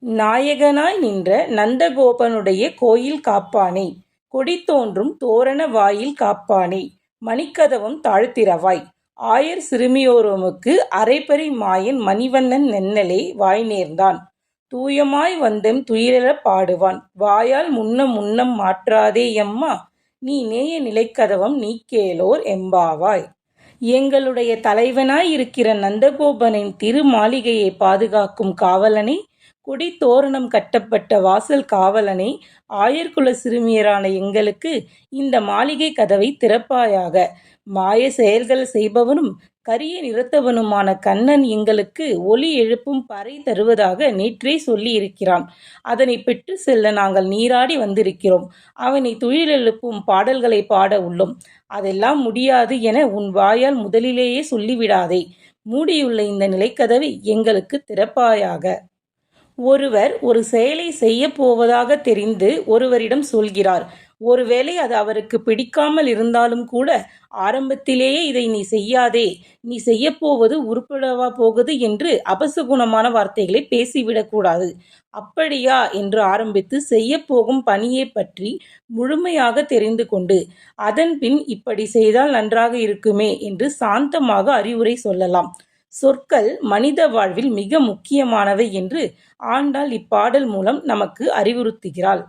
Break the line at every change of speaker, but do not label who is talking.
நாயகனாய் நின்ற நந்தகோபனுடைய கோயில் காப்பானே, கொடி தோன்றும் தோரண வாயில் காப்பானே, மணிக்கதவம் தாழ்த்திரவாய். ஆயர் சிறுமியோரோமுக்கு அரைப்பறை மாயன் மணிவண்ணன் நென்னலே வாய் நேர்ந்தான். தூயமாய் வந்தெம் துயிலெழப் பாடுவான். வாயால் முன்னம் மாற்றாதே யம்மா, நீ நேய நிலைக்கதவம் நீக்கேலோர் எம்பாவாய். எங்களுடைய தலைவனாய் இருக்கிற நந்தகோபனின் திரு மாளிகையை பாதுகாக்கும் காவலனே, கொடி தோரணம் கட்டப்பட்ட வாசல் காவலனே, ஆயர்குல சிறுமியரான எங்களுக்கு இந்த மாளிகை கதவை திறப்பாயாக. மாய செயல்கள் செய்பவனும் கரிய நிறத்தவனுமான கண்ணன் எங்களுக்கு ஒலி எழுப்பும் பறை தருவதாக நேற்றே சொல்லி இருக்கிறான். அதனை பெற்று செல்ல நாங்கள் நீராடி வந்திருக்கிறோம். அவனை துயிலெழுப்பும் பாடல்களை பாட உள்ளோம். அதெல்லாம் முடியாது என உன் வாயால் முதலிலேயே சொல்லிவிடாதே. மூடியுள்ள இந்த நிலைக்கதவை எங்களுக்கு திறப்பாயாக. ஒருவர் ஒரு செயலை செய்யப் போவதாக தெரிந்து ஒருவரிடம் சொல்கிறார். ஒருவேளை அது அவருக்கு பிடிக்காமல் இருந்தாலும் கூட ஆரம்பத்திலேயே இதை நீ செய்யாதே, நீ செய்யப்போவது உருப்படவா போகுது என்று அபசகுணமான வார்த்தைகளை பேசிவிடக்கூடாது. அப்படியா என்று ஆரம்பித்து செய்யப்போகும் பணியை பற்றி முழுமையாக தெரிந்து கொண்டு அதன்பின் இப்படி செய்தால் நன்றாக இருக்குமே என்று சாந்தமாக அறிவுரை சொல்லலாம். சொற்கள் மனித வாழ்வில் மிக முக்கியமானவை என்று ஆண்டாள் இப்பாடல் மூலம் நமக்கு அறிவுறுத்துகிறாள்.